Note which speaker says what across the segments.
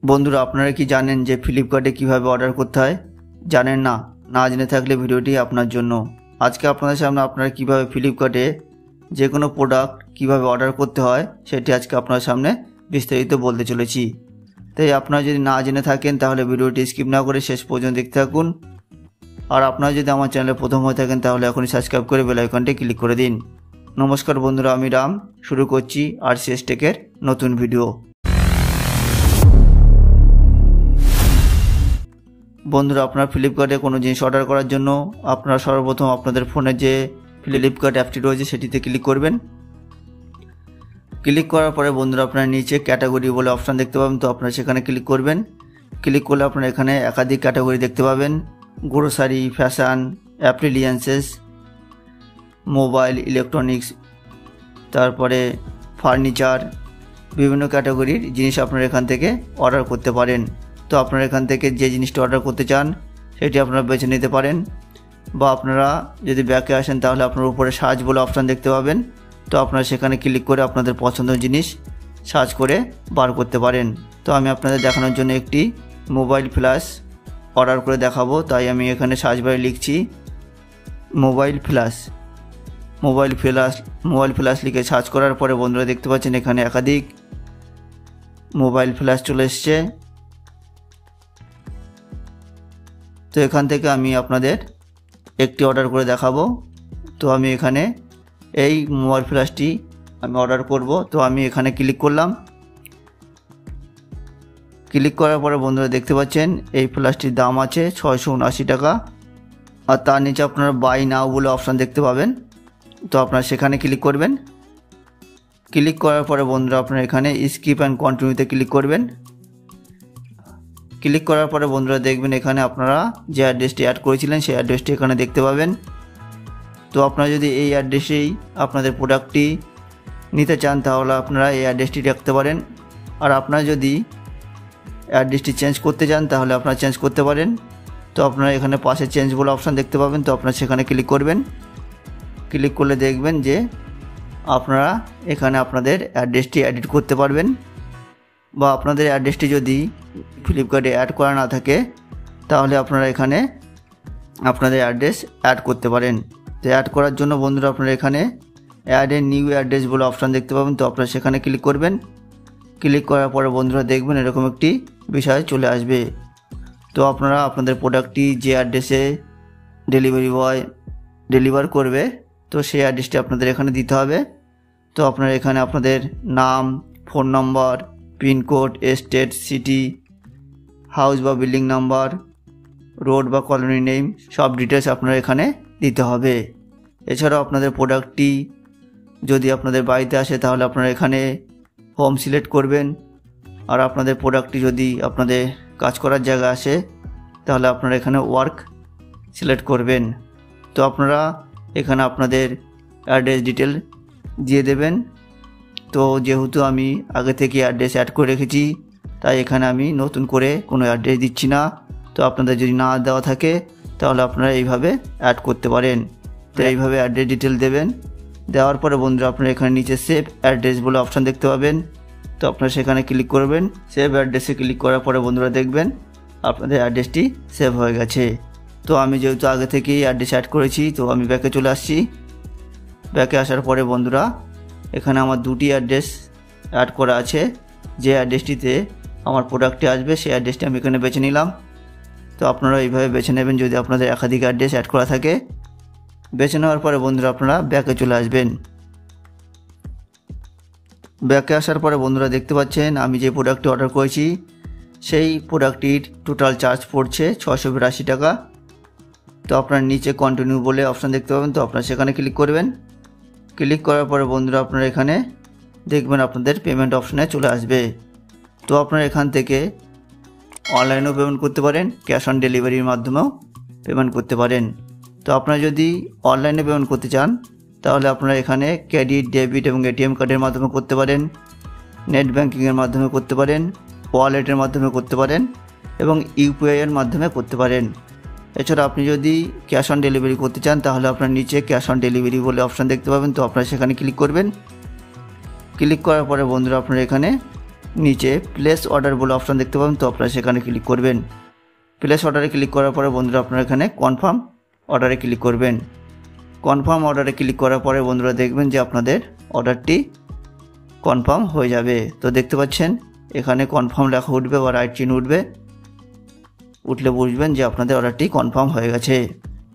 Speaker 1: বন্ধুরা, আপনারা কি জানেন যে ফ্লিপকার্টে কিভাবে অর্ডার করতে হয়? জানেন না? না জেনে থাকলে ভিডিওটি আপনার জন্য। আজকে আপনাদের সামনে আপনারা কিভাবে ফ্লিপকার্টে যে কোনো প্রোডাক্ট কিভাবে অর্ডার করতে হয় সেটি আজকে আপনার সামনে বিস্তারিত বলতে চলেছি। তাই আপনারা যদি না জেনে থাকেন তাহলে ভিডিওটি স্কিপ না করে শেষ পর্যন্ত দেখতে থাকুন। আর আপনারা যদি আমার চ্যানেলে প্রথম হয়ে থাকেন তাহলে এখনই সাবস্ক্রাইব করে বেল আইকনটি ক্লিক করে দিন। নমস্কার বন্ধুরা, আমি রাম। শুরু করছি RCS টেকের নতুন ভিডিও। বন্ধুরা, আপনারা ফ্লিপকার্টে কোনো জিনিস অর্ডার করার জন্য আপনারা সর্বপ্রথম আপনাদের ফোনে যে ফ্লিপকার্ট অ্যাপটি রয়েছে সেটিতে ক্লিক করবেন। ক্লিক করার পরে বন্ধুরা আপনারা নিচে ক্যাটাগরি বলে অপশান দেখতে পাবেন, তো আপনারা সেখানে ক্লিক করবেন। ক্লিক করলে আপনারা এখানে একাধিক ক্যাটাগরি দেখতে পাবেন: গ্রোসারি, ফ্যাশন, অ্যাপ্লিয়েন্সেস, মোবাইল, ইলেকট্রনিক্স, তারপরে ফার্নিচার, বিভিন্ন ক্যাটাগরির জিনিস আপনারা এখান থেকে অর্ডার করতে পারেন। তো আপনারা এখান থেকে যে জিনিসটা অর্ডার করতে চান সেটি আপনারা বেছে নিতে পারেন, বা আপনারা যদি ব্যাকে আসেন তাহলে আপনার উপরে সার্চ বলে অপশান দেখতে পাবেন, তো আপনারা সেখানে ক্লিক করে আপনাদের পছন্দের জিনিস সার্চ করে বার করতে পারেন। তো আমি আপনাদের দেখানোর জন্য একটি মোবাইল ফ্ল্যাশ অর্ডার করে দেখাবো, তাই আমি এখানে সার্চ বারে লিখছি মোবাইল ফ্ল্যাশ লিখে সার্চ করার পরে বন্ধুরা দেখতে পাচ্ছেন এখানে একাধিক মোবাইল ফ্ল্যাশ চলে এসছে। তো এখান থেকে আমি আপনাদের একটি অর্ডার করে দেখাবো। তো আমি এখানে এই মোবাইল ফ্ল্যাশটি আমি অর্ডার করব, তো আমি এখানে ক্লিক করলাম। ক্লিক করার পরে বন্ধুরা দেখতে পাচ্ছেন এই ফ্ল্যাশটির দাম আছে 679 টাকা, আর তার নিচে আপনারা বাই নাও বলে অপশান দেখতে পাবেন, তো আপনারা সেখানে ক্লিক করবেন। ক্লিক করার পরে বন্ধুরা আপনারা এখানে স্কিপ অ্যান্ড কন্টিনিউতে ক্লিক করবেন। ক্লিক করার পরে বন্ধুরা দেখবেন এখানে আপনারা যে অ্যাড্রেসটি অ্যাড করেছিলেন সেই অ্যাড্রেসটি এখানে দেখতে পাবেন। তো আপনারা যদি এই অ্যাড্রেসেই আপনাদের প্রোডাক্টটি নিতে চান তাহলে আপনারা এই অ্যাড্রেসটি রাখতে পারেন, আর আপনারা যদি অ্যাড্রেসটি চেঞ্জ করতে চান তাহলে আপনারা চেঞ্জ করতে পারেন। তো আপনারা এখানে পাশে চেঞ্জ বলে অপশান দেখতে পাবেন, তো আপনারা সেখানে ক্লিক করবেন। ক্লিক করলে দেখবেন যে আপনারা এখানে আপনাদের অ্যাড্রেসটি এডিট করতে পারবেন, বা আপনাদের অ্যাড্রেসটি যদি ফ্লিপকার্টে অ্যাড করা না থাকে তাহলে আপনারা এখানে আপনাদের অ্যাড্রেস অ্যাড করতে পারেন। তো অ্যাড করার জন্য বন্ধুরা আপনারা এখানে অ্যাড এ নিউ অ্যাড্রেস বলে অপশান দেখতে পাবেন, তো আপনারা সেখানে ক্লিক করবেন। ক্লিক করার পরে বন্ধুরা দেখবেন এরকম একটি বিষয় চলে আসবে। তো আপনারা আপনাদের প্রোডাক্টটি যে অ্যাড্রেসে ডেলিভারি বয় ডেলিভার করবে তো সেই অ্যাড্রেসটি আপনাদের এখানে দিতে হবে। তো আপনারা এখানে আপনাদের নাম, phone number, pincode, state, city, house বা বিল্ডিং নাম্বার, রোড বা কলোনি নেম সব ডিটেলস আপনারা এখানে দিতে হবে। এছাড়াও আপনাদের প্রোডাক্টটি যদি আপনাদের বাড়িতে আসে তাহলে আপনারা এখানে হোম সিলেক্ট করবেন, আর আপনাদের প্রোডাক্টটি যদি আপনাদের কাজ করার জায়গা আসে তাহলে আপনারা এখানে ওয়ার্ক সিলেক্ট করবেন। তো আপনারা এখানে আপনাদের অ্যাড্রেস ডিটেল দিয়ে দেবেন। তো যেহেতু আমি আগে থেকে অ্যাড্রেস অ্যাড করে রেখেছি তাই এখানে আমি নতুন করে কোনো অ্যাড্রেস দিচ্ছি না। তো আপনাদের যদি না দেওয়া থাকে তাহলে আপনারা এইভাবে অ্যাড করতে পারেন। তো এইভাবে অ্যাড্রেস ডিটেল দেবেন। দেওয়ার পরে বন্ধুরা আপনারা এখানে নিচে সেভ অ্যাড্রেস বলে অপশান দেখতে পাবেন, তো আপনারা সেখানে ক্লিক করবেন। সেভ অ্যাড্রেসে ক্লিক করার পরে বন্ধুরা দেখবেন আপনাদের অ্যাড্রেসটি সেভ হয়ে গেছে। তো আমি যেহেতু আগে থেকেই অ্যাড্রেস অ্যাড করেছি তো আমি ব্যাকে চলে আসছি। ব্যাকে আসার পরে বন্ধুরা এখানে আমার দুটি অ্যাড্রেস অ্যাড করা আছে, যে অ্যাড্রেসটিতে আমার প্রোডাক্টটি আসবে সেই অ্যাড্রেসটি আমি এখানে বেছে নিলাম। তো আপনারা এইভাবে বেছে নেবেন যদি আপনাদের একাধিক অ্যাড্রেস অ্যাড করা থাকে। বেছে নেওয়ার পরে বন্ধুরা আপনারা ব্যাকে চলে আসবেন। ব্যাকে আসার পরে বন্ধুরা দেখতে পাচ্ছেন আমি যে প্রোডাক্টটি অর্ডার করেছি সেই প্রোডাক্টটির টোটাল চার্জ পড়ছে 682 টাকা। তো আপনার নিচে কন্টিনিউ বলে অপশান দেখতে পাবেন, তো আপনারা সেখানে ক্লিক করবেন। ক্লিক করার পরে বন্ধুরা আপনারা এখানে দেখবেন আপনাদের পেমেন্ট অপশানে চলে আসবে। তো আপনারা এখান থেকে অনলাইনেও পেমেন্ট করতে পারেন, ক্যাশ অন ডেলিভারির মাধ্যমেও পেমেন্ট করতে পারেন। তো আপনারা যদি অনলাইনে পেমেন্ট করতে চান তাহলে আপনারা এখানে ক্রেডিট, ডেবিট এবং এটিএম কার্ডের মাধ্যমে করতে পারেন, নেট ব্যাঙ্কিংয়ের মাধ্যমে করতে পারেন, ওয়ালেটের মাধ্যমে করতে পারেন এবং ইউপিআইয়ের মাধ্যমে করতে পারেন। এছাড়া আপনি যদি ক্যাশ অন ডেলিভারি করতে চান তাহলে আপনার নিচে ক্যাশ অন ডেলিভারি বলে অপশান দেখতে পাবেন, তো আপনারা সেখানে ক্লিক করবেন। ক্লিক করার পরে বন্ধুরা আপনারা এখানে নিচে প্লেস অর্ডার বলে অপশান দেখতে পাবেন, তো আপনারা সেখানে ক্লিক করবেন। প্লেস অর্ডারে ক্লিক করার পরে বন্ধুরা আপনারা এখানে কনফার্ম অর্ডারে ক্লিক করবেন। কনফার্ম অর্ডারে ক্লিক করার পরে বন্ধুরা দেখবেন যে আপনাদের অর্ডারটি কনফার্ম হয়ে যাবে। তো দেখতে পাচ্ছেন এখানে কনফার্ম লেখা উঠবে বা রাইট চিহ্ন উঠবে, উঠলে বুঝবেন যে আপনাদের অর্ডারটি কনফার্ম হয়ে গেছে।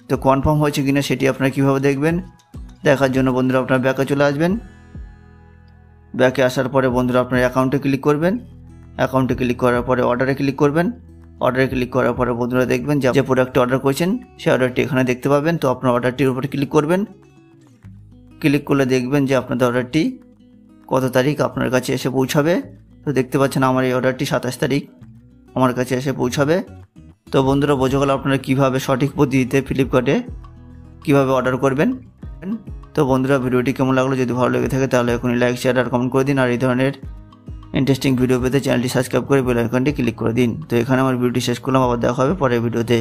Speaker 1: তো কনফার্ম হয়েছে কিনা সেটি আপনারা কীভাবে দেখবেন, দেখার জন্য বন্ধুরা আপনারা ব্যাকে চলে আসবেন। ব্যাকে আসার পরে বন্ধুরা আপনার অ্যাকাউন্টে ক্লিক করবেন। অ্যাকাউন্টে ক্লিক করার পরে অর্ডারে ক্লিক করবেন। অর্ডারে ক্লিক করার পরে বন্ধুরা দেখবেন যে প্রোডাক্টটি অর্ডার করেছেন সেই অর্ডারটি এখানে দেখতে পাবেন। তো আপনার অর্ডারটির উপরে ক্লিক করবেন। ক্লিক করলে দেখবেন যে আপনাদের অর্ডারটি কত তারিখ আপনার কাছে এসে পৌঁছাবে। তো দেখতে পাচ্ছেন আমার এই অর্ডারটি 27 তারিখ আমার কাছে এসে পৌঁছাবে। তো বন্ধুরা বোঝা গেল আপনারা কীভাবে সঠিক পদ্ধতিতে ফ্লিপকার্টে কীভাবে অর্ডার করবেন। তো বন্ধুরা ভিডিওটি কেমন লাগলো, যদি ভালো লেগে থাকে তাহলে এখনই লাইক, শেয়ার আর কমেন্ট করে দিন। আর এই ধরনের ইন্টারেস্টিং ভিডিও পেতে চ্যানেলটি সাবস্ক্রাইব করে বেল আইকনটি ক্লিক করে দিন। তো এখানে আমার ভিডিওটি শেষ করলাম, আবার দেখা হবে পরের ভিডিওতে।